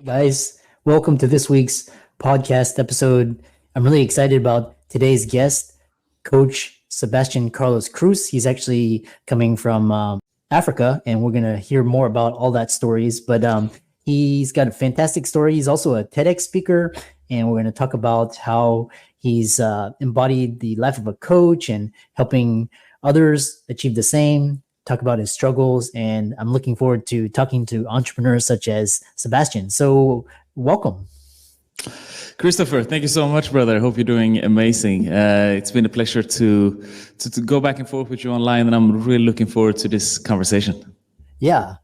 Guys, welcome to this week's podcast episode. I'm really excited about today's guest, Coach Sebastian Carlos Kruse. He's actually coming from Africa, and we're going to hear more about all that stories. But he's got a fantastic story. He's also a TEDx speaker, and we're going to talk about how he's embodied the life of a coach and helping others achieve the same. Talk about his struggles, and I'm looking forward to talking to entrepreneurs such as Sebastian. So welcome. Christopher, thank you so much, brother. I hope you're doing amazing. It's been a pleasure to go back and forth with you online, and I'm really looking forward to this conversation. Yeah,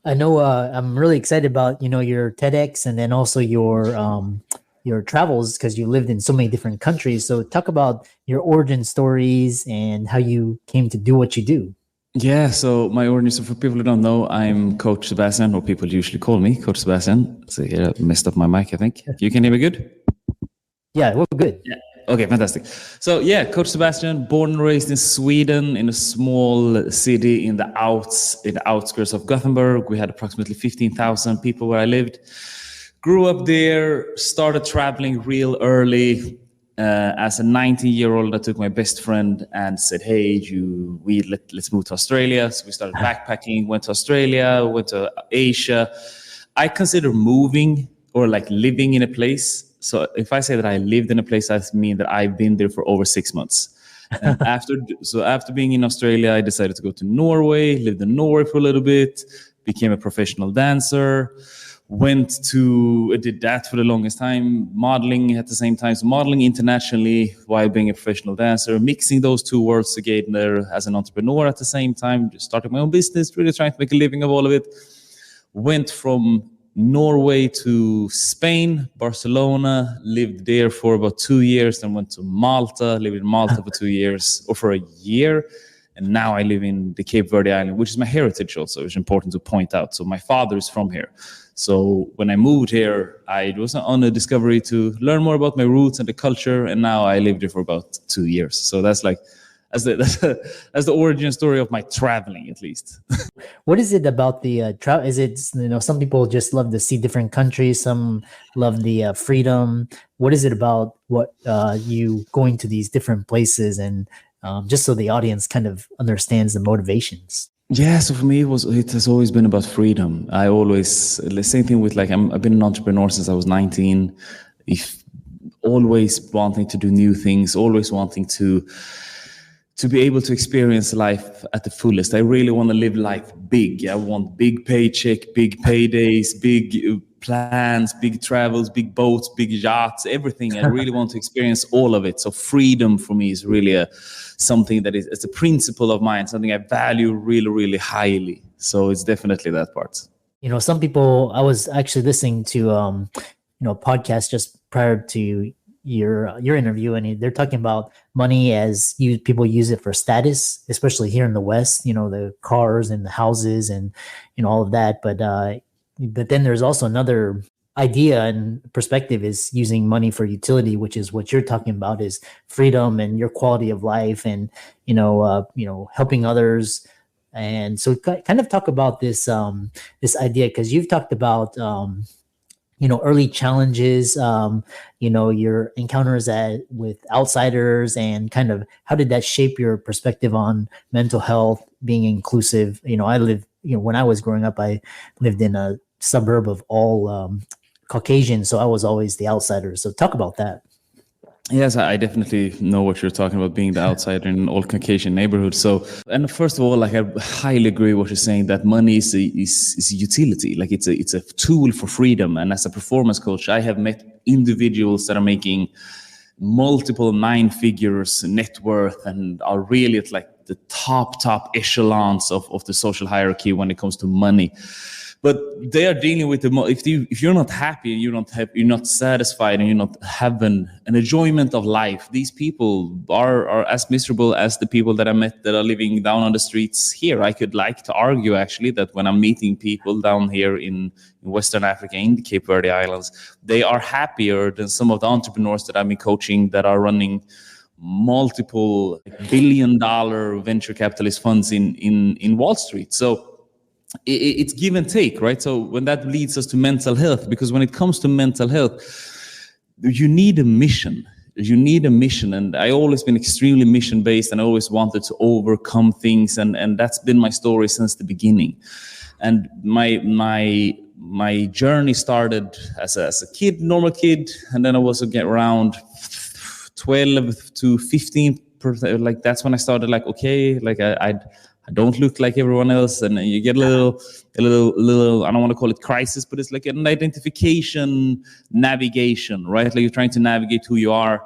I know. I'm really excited about your TEDx and then also your travels, because you lived in so many different countries. So talk about your origin stories and how you came to do what you do. Yeah, so my origin, so for people who don't know, I'm Coach Sebastian, or people usually call me Coach Sebastian. So here, I messed up my mic, I think. You can hear me good? Yeah, we're good. Yeah. Okay, fantastic. So yeah, Coach Sebastian, born and raised in Sweden, in a small city in the outskirts of Gothenburg. We had approximately 15,000 people where I lived. Grew up there, started traveling real early. As a 19-year-old, I took my best friend and said, "Hey, let's move to Australia." So we started backpacking, went to Australia, went to Asia. I consider moving or like living in a place. So if I say that I lived in a place, I mean that I've been there for over 6 months. And after being in Australia, I decided to go to Norway, lived in Norway for a little bit, became a professional dancer. Did that for the longest time, modeling at the same time. So modeling internationally while being a professional dancer, mixing those two worlds together as an entrepreneur at the same time, just starting my own business, really trying to make a living of all of it. Went from Norway to Spain, Barcelona, lived there for about 2 years, then went to Malta, lived in Malta for 2 years, or for a year. And now I live in the Cape Verde Island, which is my heritage also, which is important to point out. So my father is from here. So when I moved here, I was on a discovery to learn more about my roots and the culture. And now I lived here for about 2 years. So that's the origin story of my traveling, at least. What is it about the travel? Is it, some people just love to see different countries. Some love the freedom. What is it about you going to these different places, and just so the audience kind of understands the motivations? Yeah, so for me, it has always been about freedom. The same thing with I've been an entrepreneur since I was 19. Always wanting to do new things, always wanting to be able to experience life at the fullest. I really want to live life big. I want big paycheck, big paydays, big plans, big travels, big boats, big yachts, everything. I really want to experience all of it. So freedom for me is really something that it's a principle of mine, something I value really, really highly. So it's definitely that part. Some people, I was actually listening to, a podcast just prior to your interview, and they're talking about money as people use it for status, especially here in the West, the cars and the houses and, all of that. But then there's also another idea and perspective is using money for utility, which is what you're talking about, is freedom and your quality of life and, helping others. And so kind of talk about this idea, because you've talked about, early challenges, your encounters with outsiders, and kind of how did that shape your perspective on mental health, being inclusive? When I was growing up, I lived in a suburb of all Caucasian, so I was always the outsider. So talk about that. Yes, I definitely know what you're talking about, being the outsider in an all Caucasian neighborhood. So, and first of all, I highly agree with what you're saying, that money is a utility. Like it's a tool for freedom. And as a performance coach, I have met individuals that are making multiple 9 figures net worth and are really at the top echelons of the social hierarchy when it comes to money. But they are dealing with if you're not happy and you're not satisfied and you're not having an enjoyment of life, these people are as miserable as the people that I met that are living down on the streets here. I could like to argue actually that when I'm meeting people down here in Western Africa, in the Cape Verde Islands, they are happier than some of the entrepreneurs that I've been coaching that are running multiple billion-dollar venture capitalist funds in Wall Street. So it's give and take, right? So when that leads us to mental health, because when it comes to mental health, you need a mission. You need a mission, and I always been extremely mission based, and I always wanted to overcome things, and that's been my story since the beginning. And my journey started as a kid, normal kid, and then I was get around 12 to 15. Like that's when I started. Like okay, like I don't look like everyone else, and you get a little. I don't want to call it crisis, but it's like an identification, navigation, right? Like you're trying to navigate who you are.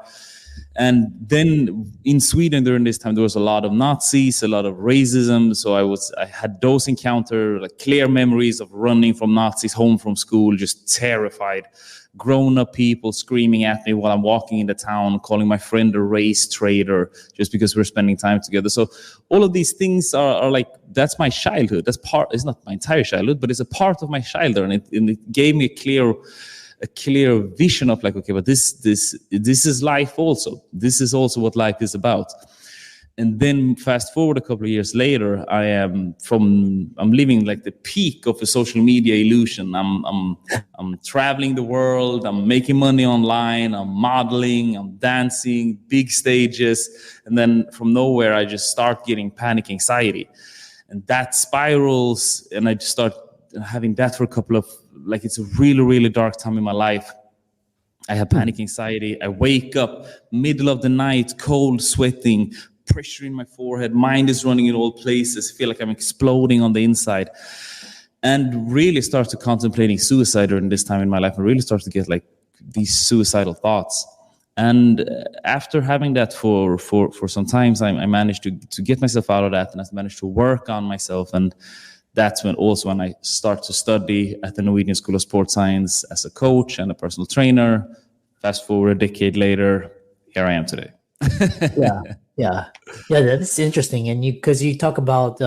And then in Sweden during this time, there was a lot of Nazis, a lot of racism. So I had those encounters, like clear memories of running from Nazis home from school, just terrified. Grown-up people screaming at me while I'm walking in the town, calling my friend a race traitor just because we're spending time together. So all of these things are like, that's my childhood. It's not my entire childhood, but it's a part of my childhood. And it gave me a clear vision of like, okay, but this is life also. This is also what life is about. And then fast forward a couple of years later, I'm living like the peak of a social media illusion. I'm traveling the world. I'm making money online. I'm modeling. I'm dancing, big stages. And then from nowhere, I just start getting panic anxiety, and that spirals. And I just start having that for a couple of, like, it's a really, really dark time in my life. I have panic anxiety. I wake up middle of the night, cold, sweating, pressure in my forehead, mind is running in all places, feel like I'm exploding on the inside, and really start to contemplating suicide during this time in my life, and really start to get like these suicidal thoughts. And after having that for some times, I managed to get myself out of that, and I managed to work on myself. And that's when I start to study at the Norwegian School of Sports Science as a coach and a personal trainer. Fast forward a decade later, here I am today. Yeah, that's interesting. And because you talk about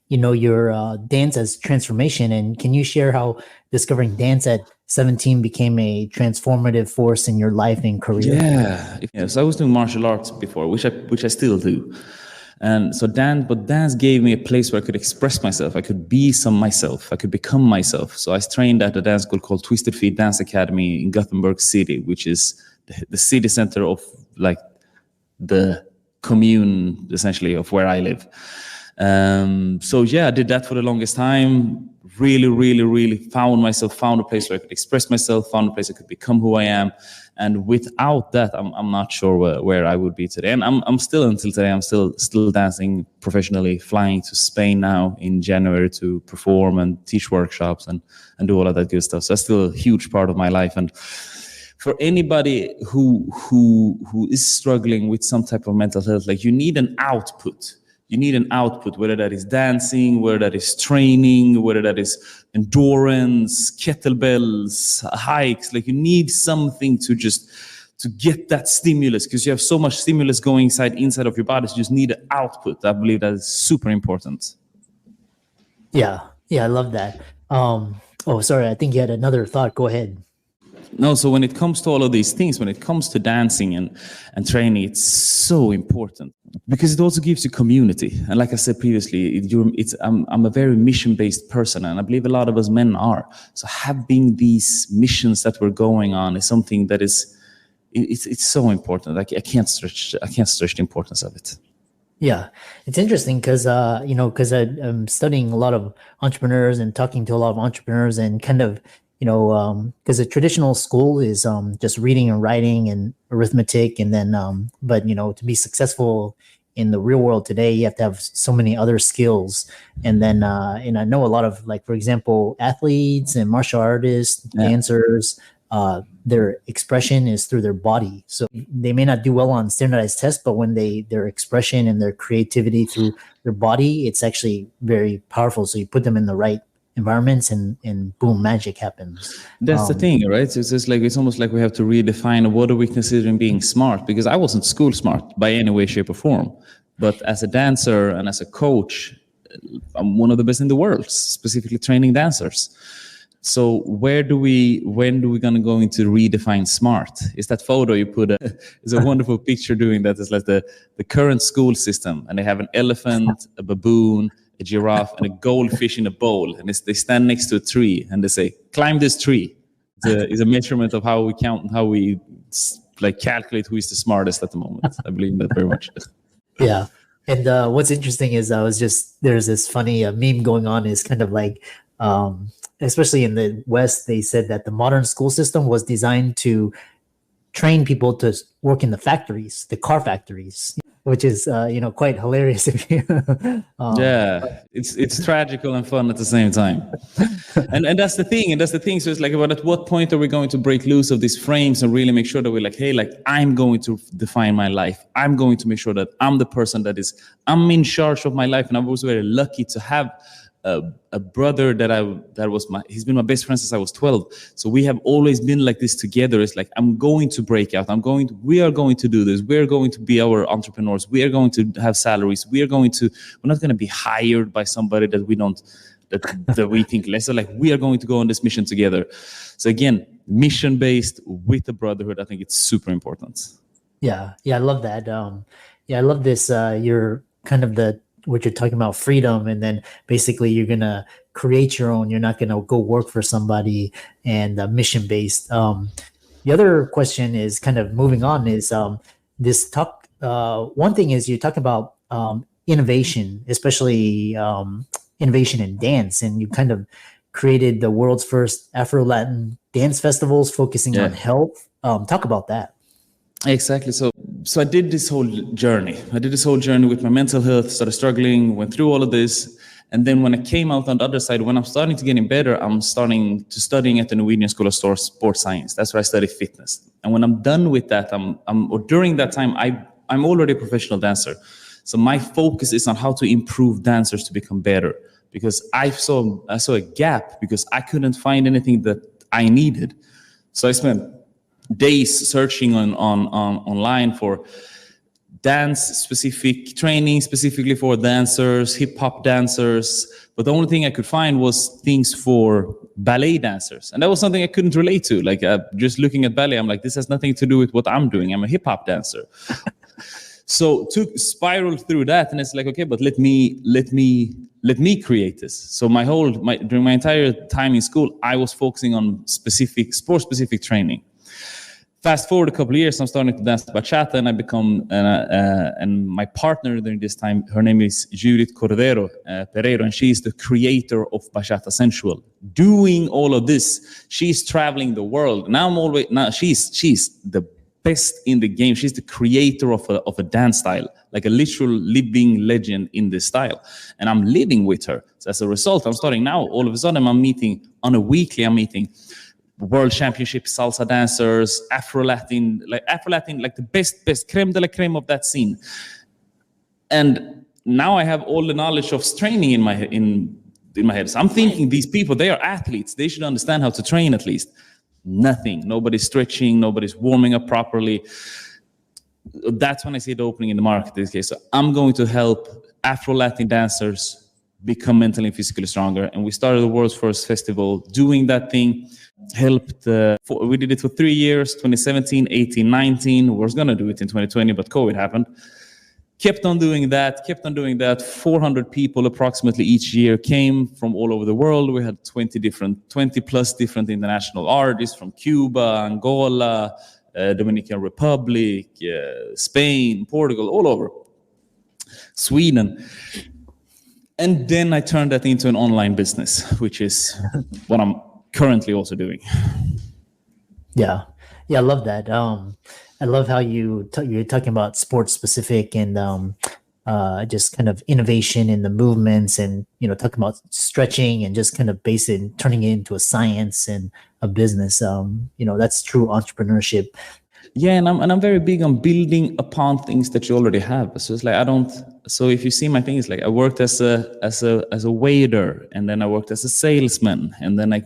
your dance as transformation, and can you share how discovering dance at 17 became a transformative force in your life and career? Yeah. So I was doing martial arts before, which I still do. And so dance gave me a place where I could express myself. I could be myself. I could become myself. So I trained at a dance school called Twisted Feet Dance Academy in Gothenburg City, which is the city center of like the commune, essentially, of where I live. So yeah, I did that for the longest time. Really, really, really found a place where I could express myself, found a place I could become who I am. And without that, I'm not sure where I would be today. And I'm still, until today, I'm still dancing professionally, flying to Spain now in January to perform and teach workshops and do all of that good stuff. So that's still a huge part of my life. And for anybody who is struggling with some type of mental health, like you need an output. You need an output, whether that is dancing, whether that is training, whether that is endurance, kettlebells, hikes. Like you need something to get that stimulus, because you have so much stimulus going inside of your body. So you just need an output. I believe that is super important. Yeah, I love that. Sorry, I think you had another thought. Go ahead. No, so when it comes to all of these things, when it comes to dancing and training, it's so important because it also gives you community. And like I said previously, I'm a very mission-based person, and I believe a lot of us men are. So having these missions that we're going on is something that it's so important. Like I can't stretch the importance of it. Yeah, it's interesting because I'm studying a lot of entrepreneurs and talking to a lot of entrepreneurs, and kind of because a traditional school is just reading and writing and arithmetic, and then but to be successful in the real world today, you have to have so many other skills. And then and I know a lot of, like, for example, athletes and martial artists, dancers, their expression is through their body. So they may not do well on standardized tests, but when their expression and their creativity through their body, it's actually very powerful. So you put them in the right environments and boom, magic happens. That's the thing, right? So it's almost like we have to redefine what do we consider in being smart, because I wasn't school smart by any way, shape or form. But as a dancer and as a coach, I'm one of the best in the world, specifically training dancers. So when do we gonna go into redefine smart? Is that photo you put is a wonderful picture doing that. It's like the current school system, and they have an elephant, a baboon, a giraffe, and a goldfish in a bowl, and they stand next to a tree, and they say, "Climb this tree." It's a measurement of how we count, how we like calculate who is the smartest at the moment. I believe in that very much. Yeah. And what's interesting is there's this funny meme going on is kind of like, especially in the West, they said that the modern school system was designed to train people to work in the factories, the car factories, which is, quite hilarious. Yeah, it's tragical and fun at the same time. And that's the thing. So it's like, about at what point are we going to break loose of these frames and really make sure that we're like, hey, like, I'm going to define my life. I'm going to make sure that I'm the person I'm in charge of my life. And I was very lucky to have a brother he's been my best friend since I was 12. So we have always been like this together. It's like, I'm going to break out. We are going to do this. We're going to be our entrepreneurs. We are going to have salaries. We're not going to be hired by somebody that we think less of. Like, we are going to go on this mission together. So again, mission-based with the brotherhood, I think it's super important. Yeah. I love that. I love this. You're kind of what you're talking about, freedom, and then basically you're gonna create your own. You're not gonna go work for somebody, and mission based. The other question is kind of moving on is this talk. One thing is you talk about innovation, especially innovation in dance, and you kind of created the world's first Afro-Latin dance festivals focusing on health. Talk about that. Exactly. So I did this whole journey. With my mental health, started struggling, went through all of this. And then when I came out on the other side, when I'm starting to getting better, I'm studying at the Norwegian School of Sports Science. That's where I study fitness. And when I'm done with that, during that time, I'm already a professional dancer. So my focus is on how to improve dancers to become better, because I saw a gap because I couldn't find anything that I needed. So I spent days searching online for dance-specific training, specifically for dancers, hip-hop dancers. But the only thing I could find was things for ballet dancers. And that was something I couldn't relate to. Like, just looking at ballet, I'm like, this has nothing to do with what I'm doing. I'm a hip-hop dancer. So spiraled through that, and it's like, okay, but let me create this. So during my entire time in school, I was focusing on sport-specific training. Fast forward a couple of years, I'm starting to dance bachata, and I become, and my partner during this time, her name is Judith Cordero Pereiro, and she's the creator of Bachata Sensual. Doing all of this, she's traveling the world. Now she's the best in the game. She's the creator of a dance style, like a literal living legend in this style. And I'm living with her. So as a result, I'm starting now, all of a sudden, I'm meeting world championship salsa dancers, Afro-Latin, like the best creme de la creme of that scene. And now I have all the knowledge of training in my head. So I'm thinking, these people, they are athletes. They should understand how to train at least. Nothing. Nobody's stretching. Nobody's warming up properly. That's when I see the opening in the market in this case. So I'm going to help Afro-Latin dancers become mentally and physically stronger. And we started the world's first festival doing that thing. We did it for 3 years, 2017, 18, 19. We were going to do it in 2020, but COVID happened. Kept on doing that. 400 people approximately each year came from all over the world. We had 20 plus different international artists from Cuba, Angola, Dominican Republic, Spain, Portugal, all over. Sweden. And then I turned that into an online business, which is what I'm currently also doing. Yeah, I love that. I love how you're talking about sports specific and just kind of innovation in the movements, and talking about stretching and just kind of turning it into a science and a business. That's true entrepreneurship. Yeah, and I'm very big on building upon things that you already have. So it's like So if you see my thing, it's like I worked as a waiter, and then I worked as a salesman, and then I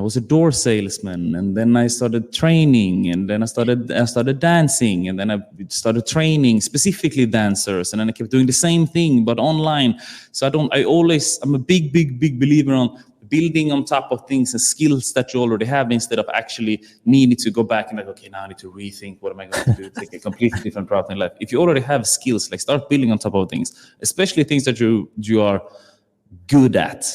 was a door salesman, and then I started training, and then I started dancing, and then I started training specifically dancers, and then I kept doing the same thing but online. So I'm a big believer on building on top of things and skills that you already have, instead of actually needing to go back and like, okay, now I need to rethink what am I going to do, take a completely different route in life. If you already have skills, like, start building on top of things, especially things that you are good at.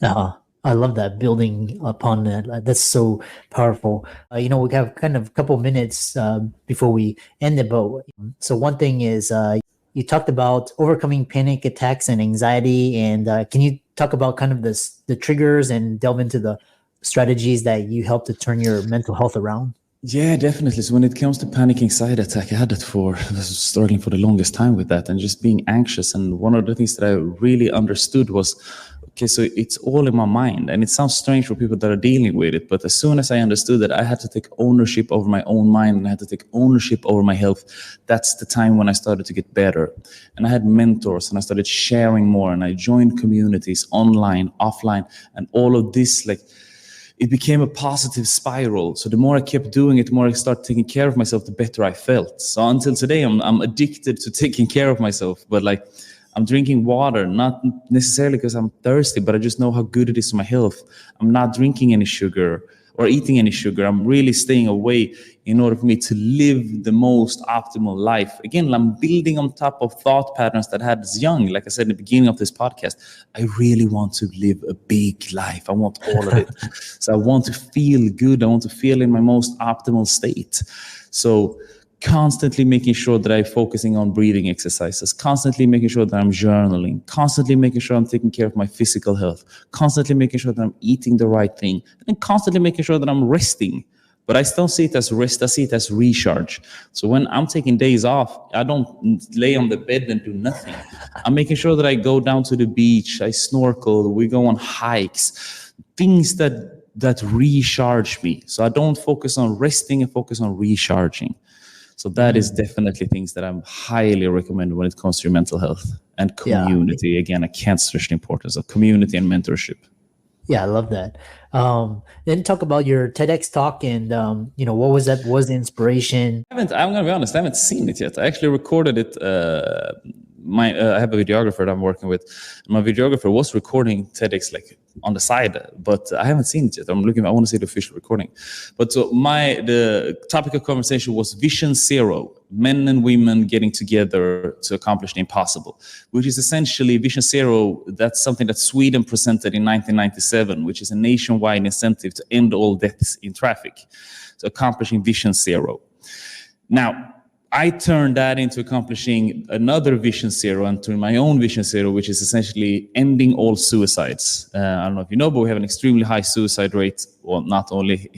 I love that, building upon that. That's so powerful. We have kind of a couple minutes before we end it. But so one thing is, you talked about overcoming panic attacks and anxiety, and can you talk about kind of the triggers and delve into the strategies that you help to turn your mental health around? Yeah, definitely. So when it comes to panic anxiety attack, I was struggling for the longest time with that and just being anxious. And one of the things that I really understood was, okay, so it's all in my mind. And it sounds strange for people that are dealing with it. But as soon as I understood that I had to take ownership over my own mind and I had to take ownership over my health, that's the time when I started to get better. And I had mentors and I started sharing more and I joined communities online, offline, and all of this, it became a positive spiral. So the more I kept doing it, the more I started taking care of myself, the better I felt. So until today, I'm addicted to taking care of myself. But I'm drinking water, not necessarily because I'm thirsty, but I just know how good it is to my health. I'm not drinking any sugar or eating any sugar. I'm really staying away in order for me to live the most optimal life. Again, I'm building on top of thought patterns that I had as young. Like I said in the beginning of this podcast, I really want to live a big life. I want all of it. So I want to feel good. I want to feel in my most optimal state. So constantly making sure that I'm focusing on breathing exercises, constantly making sure that I'm journaling, constantly making sure I'm taking care of my physical health, constantly making sure that I'm eating the right thing, and constantly making sure that I'm resting. But I don't see it as rest, I see it as recharge. So when I'm taking days off, I don't lay on the bed and do nothing. I'm making sure that I go down to the beach, I snorkel, we go on hikes, things that recharge me. So I don't focus on resting, I focus on recharging. So that is definitely things that I'm highly recommend when it comes to your mental health and community. Yeah. Again, I can't stress the importance of community and mentorship. Yeah, I love that. Then talk about your TEDx talk and, what was that? What was the inspiration? I'm going to be honest, I haven't seen it yet. I actually recorded it. I have a videographer that I'm working with. My videographer was recording TEDx on the side, but I haven't seen it yet. I want to see the official recording. But so the topic of conversation was Vision Zero, men and women getting together to accomplish the impossible, which is essentially Vision Zero. That's something that Sweden presented in 1997, which is a nationwide incentive to end all deaths in traffic. So accomplishing Vision Zero. Now, I turned that into accomplishing another Vision Zero and to my own Vision Zero, which is essentially ending all suicides. I don't know if you know, but we have an extremely high suicide rate, well, not only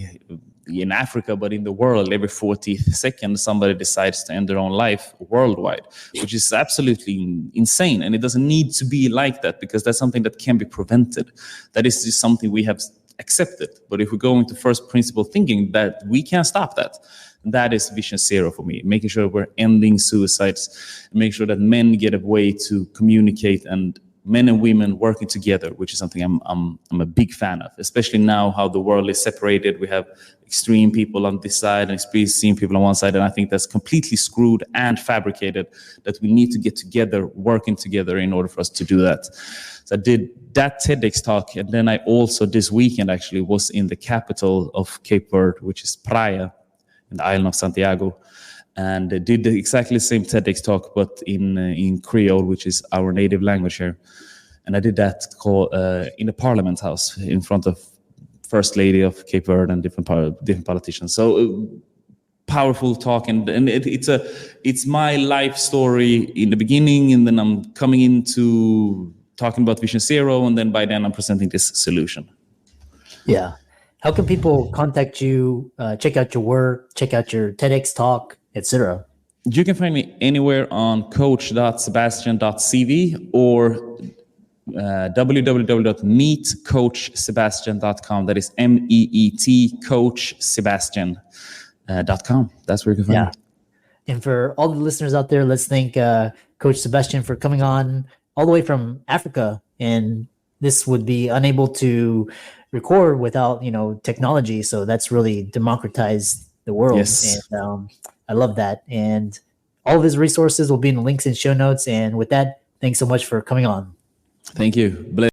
in Africa, but in the world. Every 40th second, somebody decides to end their own life worldwide, which is absolutely insane. And it doesn't need to be like that because that's something that can be prevented. That is just something we have accepted. But if we go into first principle thinking that we can't stop that, that is Vision Zero for me, making sure we're ending suicides, making sure that men get a way to communicate and men and women working together, which is something I'm a big fan of, especially now how the world is separated. We have extreme people on this side and extreme people on one side, and I think that's completely screwed and fabricated, that we need to get together, working together in order for us to do that. So I did that TEDx talk, and then I also this weekend actually was in the capital of Cape Verde, which is Praia, in the island of Santiago, and did exactly the same TEDx talk, but in Creole, which is our native language here. And I did that in the Parliament House in front of First Lady of Cape Verde and different politicians. So powerful talk, and it's my life story in the beginning, and then I'm coming into talking about Vision Zero, and then by then I'm presenting this solution. Yeah. How can people contact you, check out your work, check out your TEDx talk, etc.? You can find me anywhere on coach.sebastian.cv or www.meetcoachsebastian.com. That is MEET coachsebastian.com. That's where you can find me. And for all the listeners out there, let's thank Coach Sebastian for coming on all the way from Africa. And this would be unable to record without technology, so that's really democratized the world. Yes. And I love that. And all of his resources will be in the links and show notes. And with that, thanks so much for coming on. Thank you.